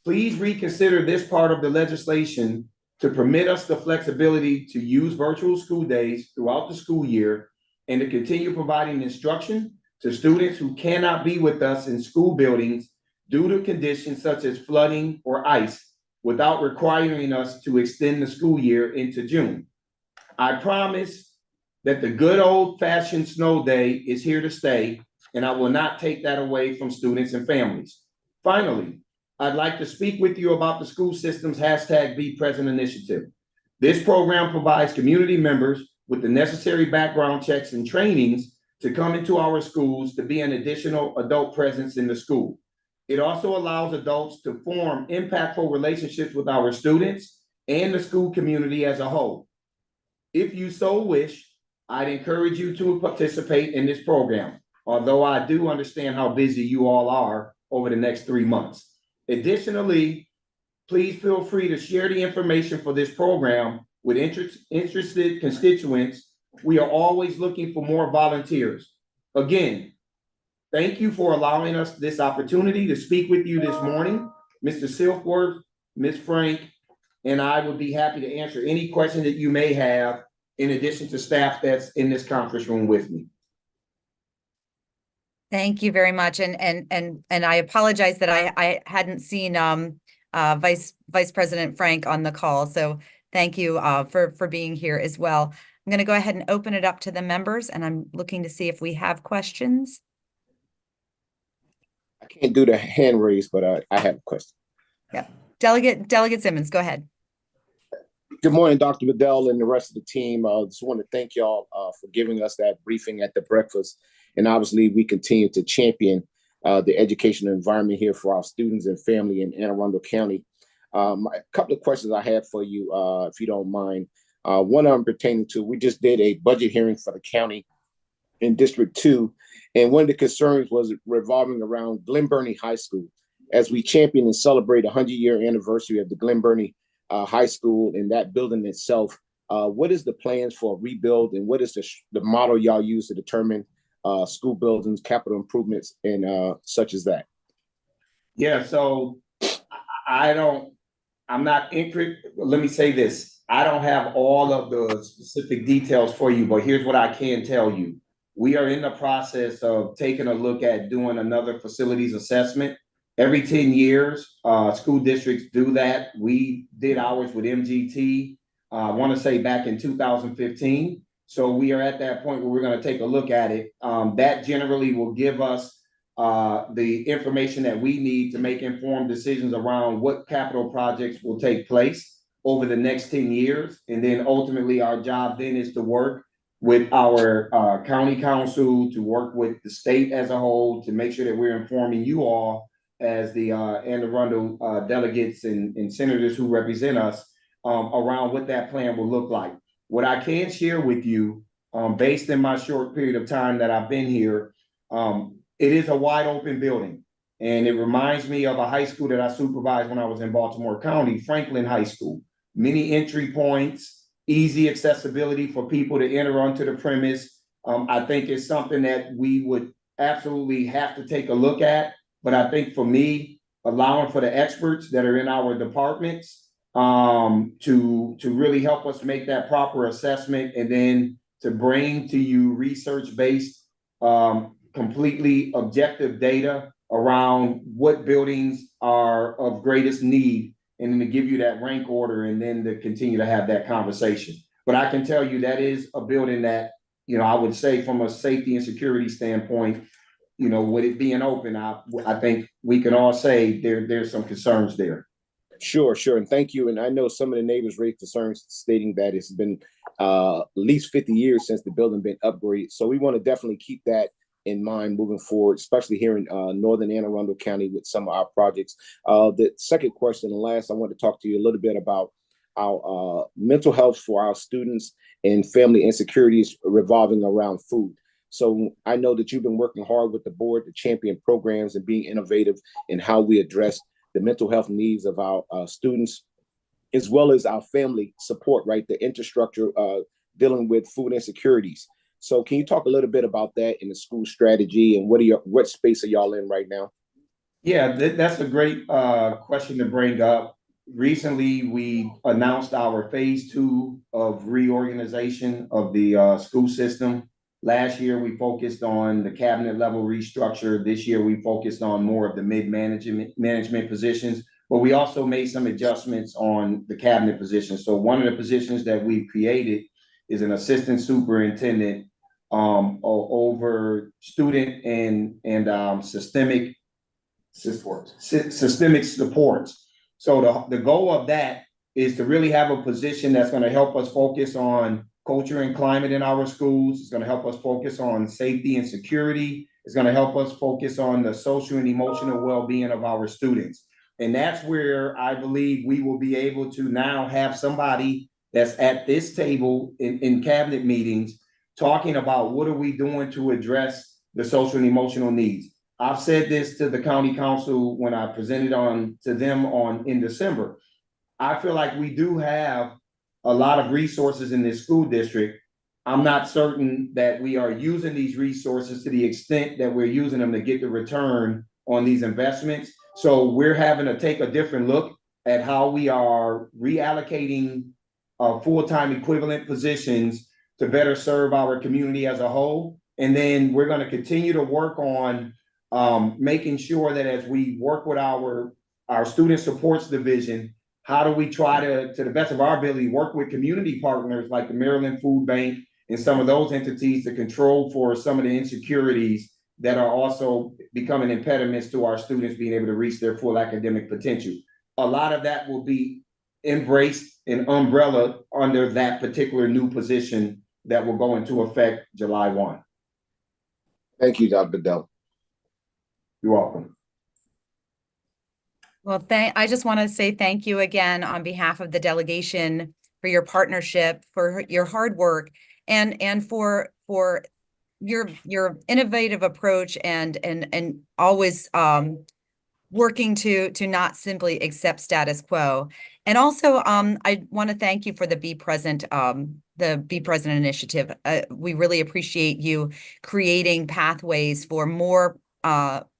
Please reconsider this part of the legislation to permit us the flexibility to use virtual school days throughout the school year and to continue providing instruction to students who cannot be with us in school buildings due to conditions such as flooding or ice, without requiring us to extend the school year into June. I promise that the good old-fashioned snow day is here to stay, and I will not take that away from students and families. Finally, I'd like to speak with you about the school system's #BePresent initiative. This program provides community members with the necessary background checks and trainings to come into our schools to be an additional adult presence in the school. It also allows adults to form impactful relationships with our students and the school community as a whole. If you so wish, I'd encourage you to participate in this program, although I do understand how busy you all are over the next 3 months. Additionally, please feel free to share the information for this program with interested constituents. We are always looking for more volunteers. Again, thank you for allowing us this opportunity to speak with you this morning. Mr. Silkworth, Ms. Frank, and I would be happy to answer any question that you may have in addition to staff that's in this conference room with me. Thank you very much. And I apologize that I hadn't seen Vice President Frank on the call. So thank you for being here as well. I'm going to go ahead and open it up to the members, and I'm looking to see if we have questions. I can't do the hand raise, but I have a question. Yeah. Delegate Simmons, go ahead. Good morning, Dr. Bedell and the rest of the team. I just want to thank y'all for giving us that briefing at the breakfast. And obviously, we continue to champion the educational environment here for our students and family in Anne Arundel County. A couple of questions I have for you, if you don't mind. One of them pertaining to, we just did a budget hearing for the county in District 2. And one of the concerns was revolving around Glen Burnie High School. As we champion and celebrate a 100-year anniversary of the Glen Burnie High School and that building itself, what is the plans for rebuild, and what is the model y'all use to determine school buildings, capital improvements, and such as that? Yeah, so I'm not interested. Let me say this. I don't have all of the specific details for you, but here's what I can tell you. We are in the process of taking a look at doing another facilities assessment. Every 10 years, school districts do that. We did ours with MGT, I want to say back in 2015. So we are at that point where we're going to take a look at it. That generally will give us the information that we need to make informed decisions around what capital projects will take place over the next 10 years. And then ultimately our job then is to work with our county council, to work with the state as a whole, to make sure that we're informing you all as the Anne Arundel delegates and senators who represent us around what that plan will look like. What I can share with you, based in my short period of time that I've been here, it is a wide open building. And it reminds me of a high school that I supervised when I was in Baltimore County, Franklin High School. Many entry points, easy accessibility for people to enter onto the premise. I think it's something that we would absolutely have to take a look at. But I think for me, allowing for the experts that are in our departments to really help us make that proper assessment, and then to bring to you research-based, completely objective data around what buildings are of greatest need, and then to give you that rank order, and then to continue to have that conversation. But I can tell you that is a building that, I would say from a safety and security standpoint, with it being open, I think we can all say there's some concerns there. Sure. And thank you. And I know some of the neighbors raised concerns stating that it's been at least 50 years since the building been upgraded. So we want to definitely keep that in mind moving forward, especially here in northern Anne Arundel County with some of our projects. The second question and last, I want to talk to you a little bit about our mental health for our students and family insecurities revolving around food. So I know that you've been working hard with the board to champion programs and being innovative in how we address the mental health needs of our students, as well as our family support, right? The infrastructure dealing with food insecurities. So can you talk a little bit about that in the school strategy, and what space are y'all in right now? Yeah, that's a great question to bring up. Recently, we announced our phase 2 of reorganization of the school system. Last year, we focused on the cabinet level restructure. This year, we focused on more of the management positions, but we also made some adjustments on the cabinet positions. So one of the positions that we've created is an assistant superintendent over student and systemic supports. So the goal of that is to really have a position that's going to help us focus on culture and climate in our schools. It's going to help us focus on safety and security. It's going to help us focus on the social and emotional well-being of our students. And that's where I believe we will be able to now have somebody that's at this table in cabinet meetings talking about what are we doing to address the social and emotional needs. I've said this to the county council when I presented to them in December. I feel like we do have a lot of resources in this school district. I'm not certain that we are using these resources to the extent that we're using them to get the return on these investments. So we're having to take a different look at how we are reallocating full-time equivalent positions to better serve our community as a whole. And then we're going to continue to work on making sure that as we work with our student supports division, how do we try to the best of our ability, work with community partners like the Maryland Food Bank and some of those entities to control for some of the insecurities that are also becoming impediments to our students being able to reach their full academic potential. A lot of that will be embraced and umbrella under that particular new position that will go into effect July 1. Thank you, Dr. Bedell. You're welcome. Well, I just want to say thank you again on behalf of the delegation for your partnership, for your hard work, and for your innovative approach and always working to not simply accept status quo. And also, I want to thank you for the Be Present initiative. We really appreciate you creating pathways for more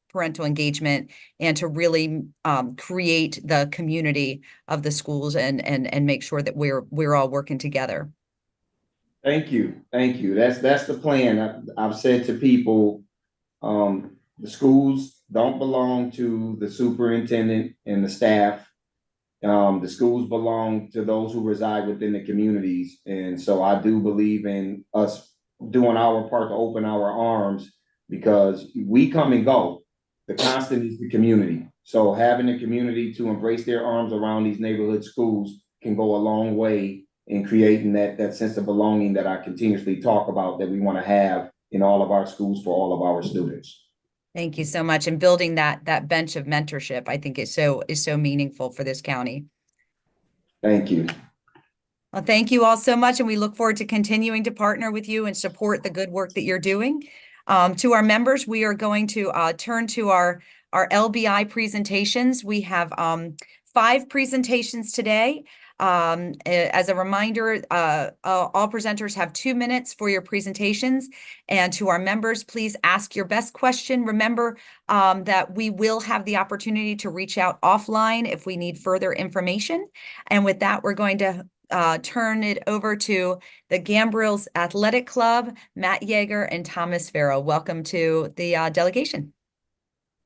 parental engagement and to really create the community of the schools and make sure that we're all working together. Thank you. Thank you. That's the plan. I've said to people, the schools don't belong to the superintendent and the staff. The schools belong to those who reside within the communities. And so I do believe in us doing our part to open our arms, because we come and go. The constant is the community. So having the community to embrace their arms around these neighborhood schools can go a long way in creating that sense of belonging that I continuously talk about, that we want to have in all of our schools for all of our students. Thank you so much. And building that bench of mentorship, I think is so meaningful for this county. Thank you. Well, thank you all so much. And we look forward to continuing to partner with you and support the good work that you're doing. To our members, we are going to turn to our LBI presentations. We have 5 presentations today. As a reminder, all presenters have 2 minutes for your presentations. And to our members, please ask your best question. Remember that we will have the opportunity to reach out offline if we need further information. And with that, we're going to turn it over to the Gambrels Athletic Club, Matt Yeager and Thomas Farrell. Welcome to the delegation.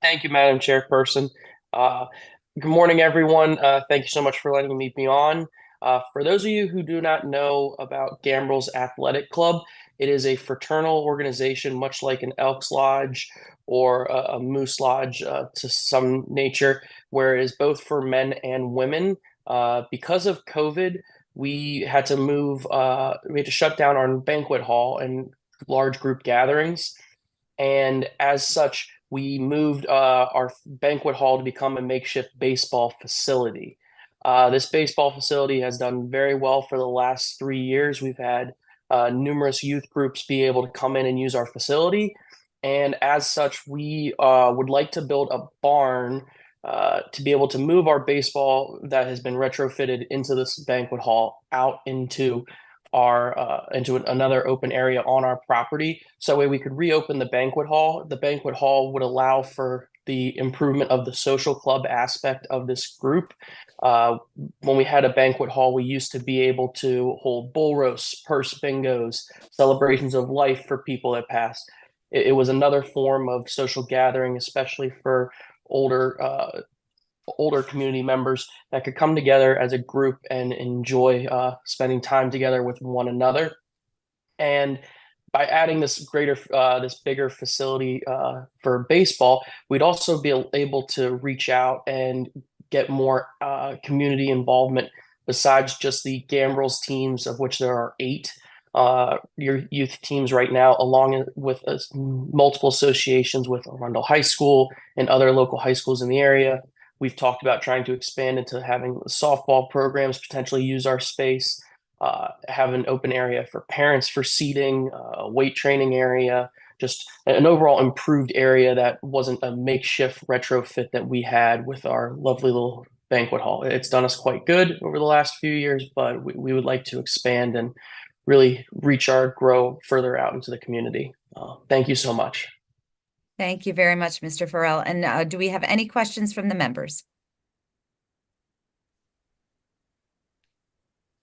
Thank you, Madam Chairperson. Good morning, everyone. Thank you so much for letting me be on. For those of you who do not know about Gambrels Athletic Club, it is a fraternal organization, much like an Elks Lodge or a Moose Lodge to some nature, where it is both for men and women. Because of COVID, we had to shut down our banquet hall and large group gatherings. And as such, we moved our banquet hall to become a makeshift baseball facility. This baseball facility has done very well for the last 3 years. We've had numerous youth groups be able to come in and use our facility. And as such, we would like to build a barn to be able to move our baseball that has been retrofitted into this banquet hall out into another open area on our property. So that way we could reopen the banquet hall. The banquet hall would allow for the improvement of the social club aspect of this group. When we had a banquet hall, we used to be able to hold bull roasts, purse bingos, celebrations of life for people that passed. It was another form of social gathering, especially for older community members that could come together as a group and enjoy spending time together with one another. And by adding this bigger facility for baseball, we'd also be able to reach out and get more community involvement besides just the Gambrels teams, of which there are 8 your youth teams right now, along with multiple associations with Arundel High School and other local high schools in the area. We've talked about trying to expand into having softball programs, potentially use our space, have an open area for parents for seating, a weight training area, just an overall improved area that wasn't a makeshift retrofit that we had with our lovely little banquet hall. It's done us quite good over the last few years, but we would like to expand and really grow further out into the community. Thank you so much. Thank you very much, Mr. Farrell. And do we have any questions from the members?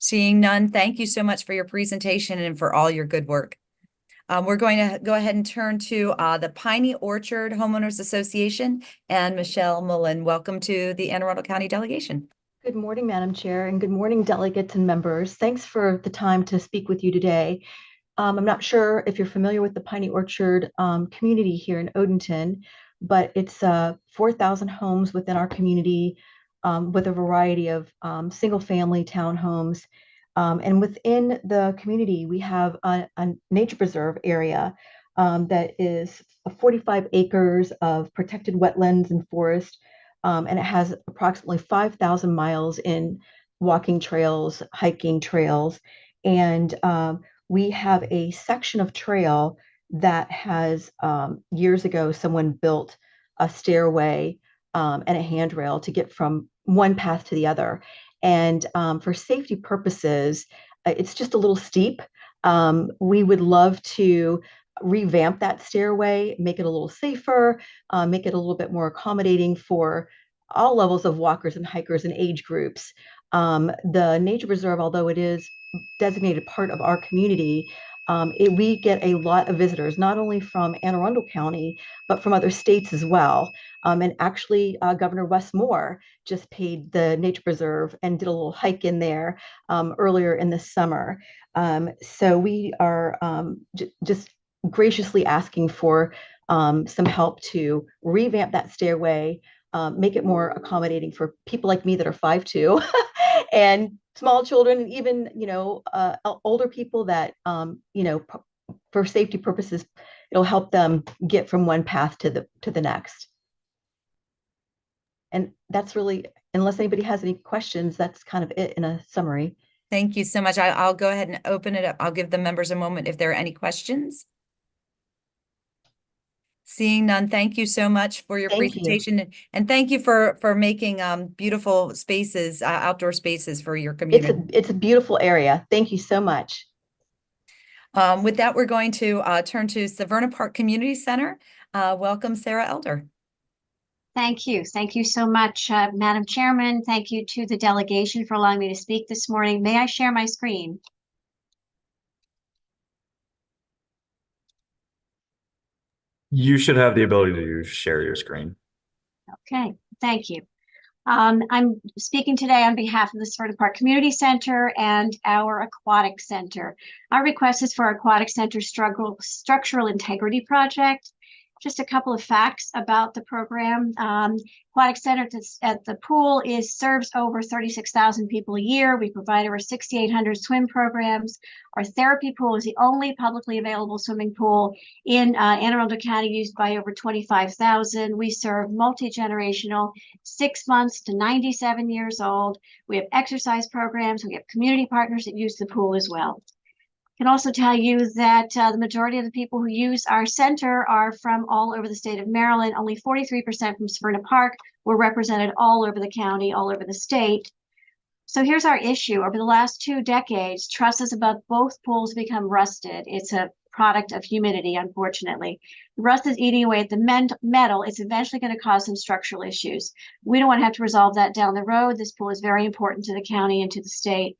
Seeing none, thank you so much for your presentation and for all your good work. We're going to go ahead and turn to the Piney Orchard Homeowners Association and Michelle Mullen. Welcome to the Anne Arundel County delegation. Good morning, Madam Chair, and good morning, delegates and members. Thanks for the time to speak with you today. I'm not sure if you're familiar with the Piney Orchard community here in Odenton, but it's 4,000 homes within our community with a variety of single-family townhomes. And within the community, we have a nature preserve area that is 45 acres of protected wetlands and forest, and it has approximately 5,000 miles in walking trails, hiking trails, and we have a section of trail that has years ago someone built a stairway and a handrail to get from one path to the other. And for safety purposes, it's just a little steep. We would love to revamp that stairway, make it a little safer, make it a little bit more accommodating for all levels of walkers and hikers and age groups. The nature reserve, although it is designated part of our community, we get a lot of visitors, not only from Anne Arundel County, but from other states as well. And actually, Governor Wes Moore just paid the nature preserve and did a little hike in there earlier in the summer. So we are just graciously asking for some help to revamp that stairway, make it more accommodating for people like me that are 5'2", and small children, and even, older people that, for safety purposes, it'll help them get from one path to the next. And that's really, unless anybody has any questions, that's kind of it in a summary. Thank you so much. I'll go ahead and open it up. I'll give the members a moment if there are any questions. Seeing none, thank you so much for your presentation, and thank you for making beautiful spaces, outdoor spaces for your community. It's a beautiful area. Thank you so much. With that, we're going to turn to Severna Park Community Center. Welcome, Sarah Elder. Thank you. Thank you so much, Madam Chairman. Thank you to the delegation for allowing me to speak this morning. May I share my screen? You should have the ability to share your screen. Okay, thank you. I'm speaking today on behalf of the Severna Park Community Center and our Aquatic Center. Our request is for our Aquatic Center Structural Integrity Project. Just a couple of facts about the program. Aquatic Center at the pool serves over 36,000 people a year. We provide over 6,800 swim programs. Our therapy pool is the only publicly available swimming pool in Anne Arundel County, used by over 25,000. We serve multi-generational, 6 months to 97 years old. We have exercise programs. We have community partners that use the pool as well. I can also tell you that the majority of the people who use our center are from all over the state of Maryland. Only 43% from Severna Park. We're represented all over the county, all over the state. So here's our issue. Over the last 2 decades, trusses above both pools become rusted. It's a product of humidity, unfortunately. The rust is eating away at the metal. It's eventually going to cause some structural issues. We don't want to have to resolve that down the road. This pool is very important to the county and to the state.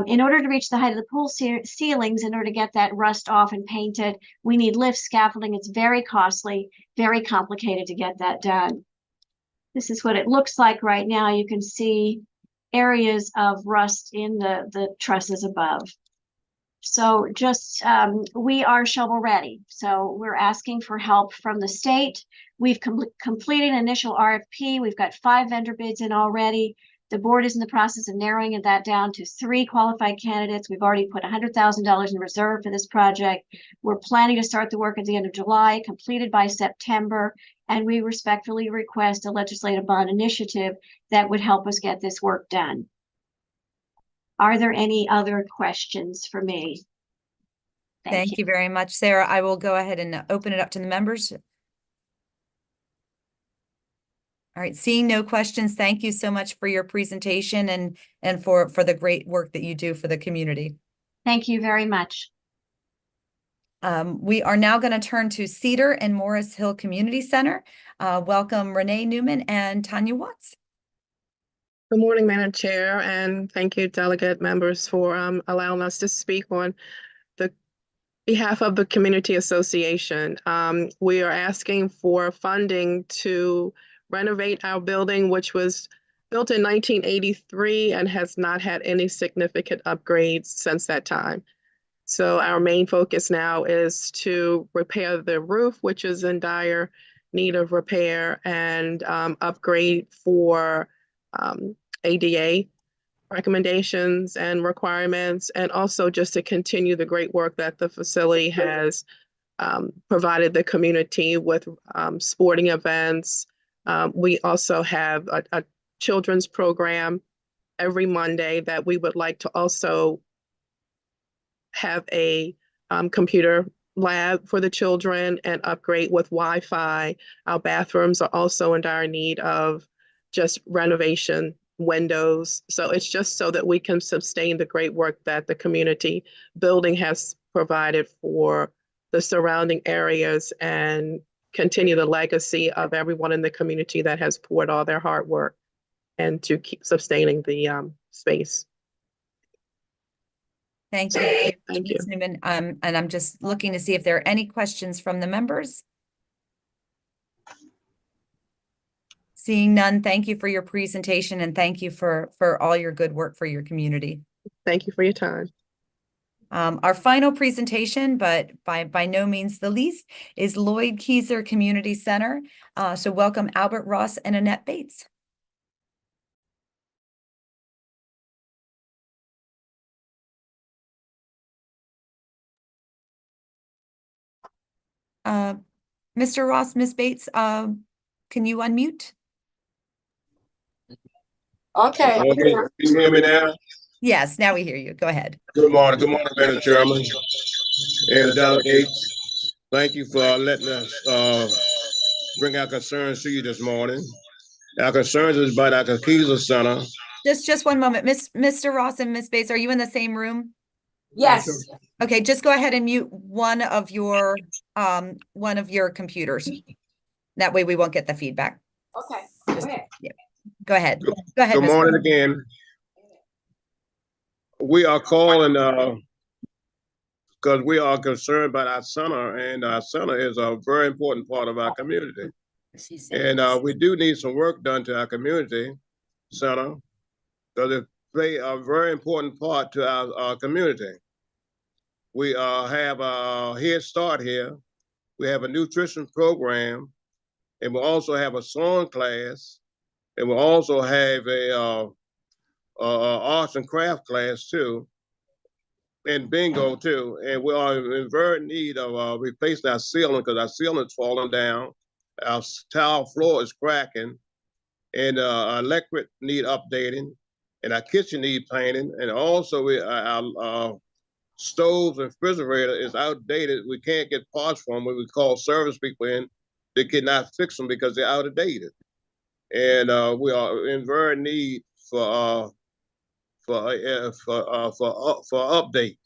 In order to reach the height of the pool ceilings, in order to get that rust off and painted, we need lift scaffolding. It's very costly, very complicated to get that done. This is what it looks like right now. You can see areas of rust in the trusses above. So just, we are shovel ready. So we're asking for help from the state. We've completed an initial RFP. We've got 5 vendor bids in already. The board is in the process of narrowing that down to 3 qualified candidates. We've already put $100,000 in reserve for this project. We're planning to start the work at the end of July, completed by September, and we respectfully request a legislative bond initiative that would help us get this work done. Are there any other questions for me? Thank you very much, Sarah. I will go ahead and open it up to the members. All right, seeing no questions, thank you so much for your presentation and for the great work that you do for the community. Thank you very much. We are now going to turn to Cedar and Morris Hill Community Center. Welcome Renee Newman and Tanya Watts. Good morning, Madam Chair, and thank you, delegate members, for allowing us to speak on the behalf of the Community Association. We are asking for funding to renovate our building, which was built in 1983 and has not had any significant upgrades since that time. So our main focus now is to repair the roof, which is in dire need of repair, and upgrade for ADA recommendations and requirements, and also just to continue the great work that the facility has provided the community with sporting events. We also have a children's program every Monday that we would like to also have a computer lab for the children and upgrade with Wi-Fi. Our bathrooms are also in dire need of just renovation, windows. So it's just so that we can sustain the great work that the community building has provided for the surrounding areas and continue the legacy of everyone in the community that has poured all their hard work and to keep sustaining the space. Thank you. Thank you. Ms. Newman. And I'm just looking to see if there are any questions from the members. Seeing none, thank you for your presentation and thank you for all your good work for your community. Thank you for your time. Our final presentation, but by no means the least, is Lloyd Keyser Community Center. So welcome Albert Ross and Annette Bates. Mr. Ross, Ms. Bates, can you unmute? Okay. Can you hear me now? Yes, now we hear you. Go ahead. Good morning, Madam Chairman and the delegates. Thank you for letting us bring our concerns to you this morning. Our concerns is about our Keyser Center. Just one moment. Mr. Ross and Ms. Bates, are you in the same room? Yes. Okay, just go ahead and mute one of your computers. That way we won't get the feedback. Okay. Go ahead. Go ahead. Good morning again. We are calling because we are concerned about our center, and our center is a very important part of our community. And we do need some work done to our community center because it play a very important part to our community. We have a Head Start here. We have a nutrition program, and we also have a sewing class, and we also have a arts and craft class too, and bingo too. And we are in very need of replacing our ceiling because our ceiling is falling down. Our tile floor is cracking, and our electric need updating, and our kitchen need painting, and also our stoves and refrigerator is outdated. We can't get parts from them. We call service people in. They cannot fix them because they're outdated. And we are in very need for update.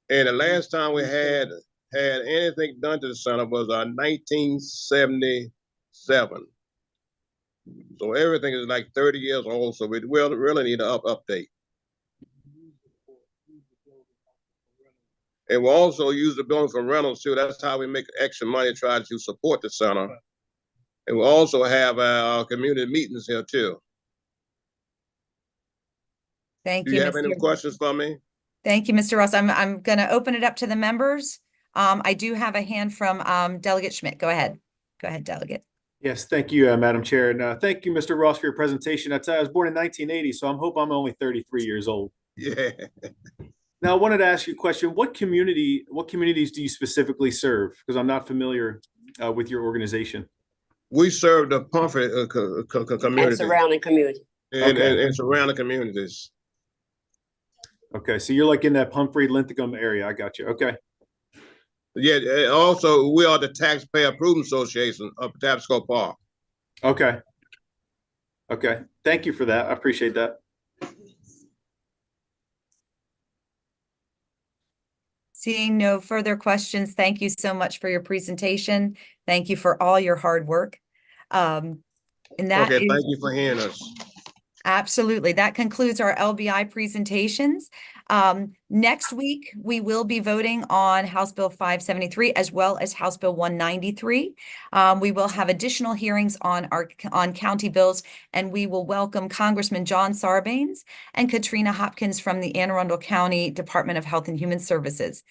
And the last time we had anything done to the center was 1977. So everything is like 30 years old. So we really need an update. And we also use the building for rentals too. That's how we make extra money to try to support the center. And we also have our community meetings here too. Thank you. Do you have any questions for me? Thank you, Mr. Ross. I'm going to open it up to the members. I do have a hand from Delegate Schmidt. Go ahead. Go ahead, Delegate. Yes, thank you, Madam Chair. And thank you, Mr. Ross, for your presentation. I was born in 1980, so I hope I'm only 33 years old. Yeah. Now, I wanted to ask you a question. What communities do you specifically serve? Because I'm not familiar with your organization. We serve the Pumphrey community. And surrounding community. And surrounding communities. Okay, so you're like in that Pumphrey, Linthicum area. I got you. Okay. Yeah, also, we are the Taxpayer Improvement Association of Tapsco Park. Okay. Okay, thank you for that. I appreciate that. Seeing no further questions, thank you so much for your presentation. Thank you for all your hard work. And that Okay, is thank you for hearing us. absolutely. That concludes our LBI presentations. Next week, we will be voting on House Bill 573 as well as House Bill 193. We will have additional hearings on county bills, and we will welcome Congressman John Sarbanes and Katrina Hopkins from the Anne Arundel County Department of Health and Human Services.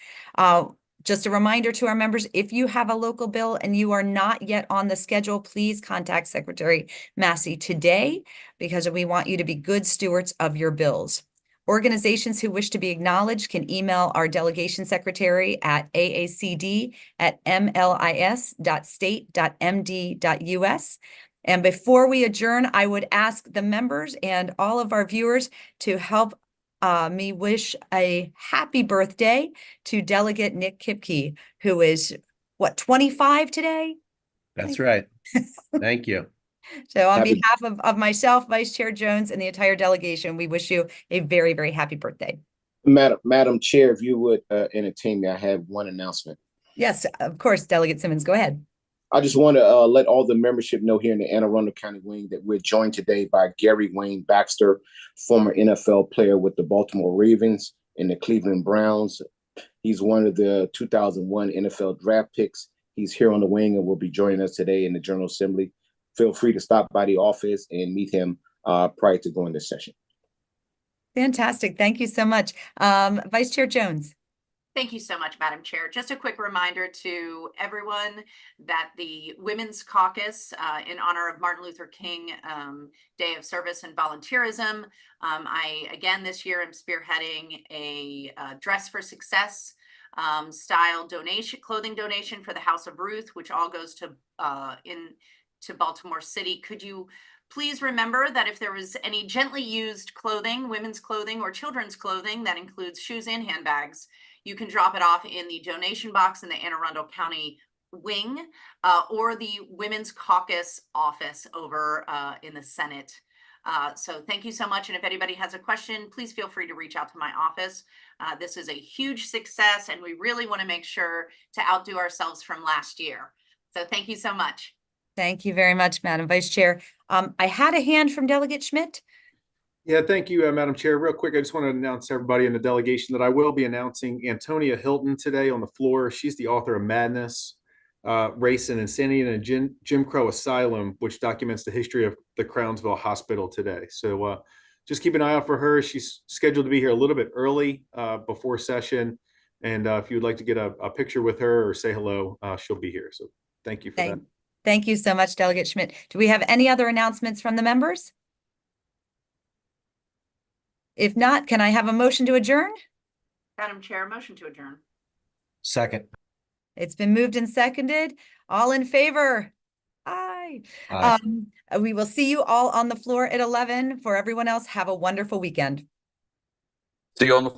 Just a reminder to our members, if you have a local bill and you are not yet on the schedule, please contact Secretary Massey today, because we want you to be good stewards of your bills. Organizations who wish to be acknowledged can email our delegation secretary at aacd@mlis.state.md.us. And before we adjourn, I would ask the members and all of our viewers to help me wish a happy birthday to Delegate Nick Kipke, who is, what, 25 today? That's right. Thank you. So on Happy- behalf of myself, Vice Chair Jones, and the entire delegation, we wish you a very, very happy birthday. Madam Chair, if you would entertain me, I have one announcement. Yes, of course, Delegate Simmons, go ahead. I just want to let all the membership know here in the Anne Arundel County wing that we're joined today by Gary Wayne Baxter, former NFL player with the Baltimore Ravens and the Cleveland Browns. He's one of the 2001 NFL draft picks. He's here on the wing and will be joining us today in the General Assembly. Feel free to stop by the office and meet him prior to going to session. Fantastic. Thank you so much. Vice Chair Jones. Thank you so much, Madam Chair. Just a quick reminder to everyone that the Women's Caucus, in honor of Martin Luther King Day of Service and Volunteerism, I, again, this year am spearheading a Dress for Success style donation, clothing donation for the House of Ruth, which all goes to Baltimore City. Could you please remember that if there was any gently used clothing, women's clothing or children's clothing that includes shoes and handbags, you can drop it off in the donation box in the Anne Arundel County wing or the Women's Caucus office over in the Senate. So thank you so much. And if anybody has a question, please feel free to reach out to my office. This is a huge success, and we really want to make sure to outdo ourselves from last year. So thank you so much. Thank you very much, Madam Vice Chair. I had a hand from Delegate Schmidt. Yeah, thank you, Madam Chair. Real quick, I just want to announce to everybody in the delegation that I will be announcing Antonia Hilton today on the floor. She's the author of Madness, Race and Insanity in a Jim Crow Asylum, which documents the history of the Crownsville Hospital today. So just keep an eye out for her. She's scheduled to be here a little bit early before session. And if you would like to get a picture with her or say hello, she'll be here. So thank you for that. Thank you so much, Delegate Schmidt. Do we have any other announcements from the members? If not, can I have a motion to adjourn? Madam Chair, motion to adjourn. Second. It's been moved and seconded. All in favor? Aye. Aye. We will see you all on the floor at 11. For everyone else, have a wonderful weekend. See you on the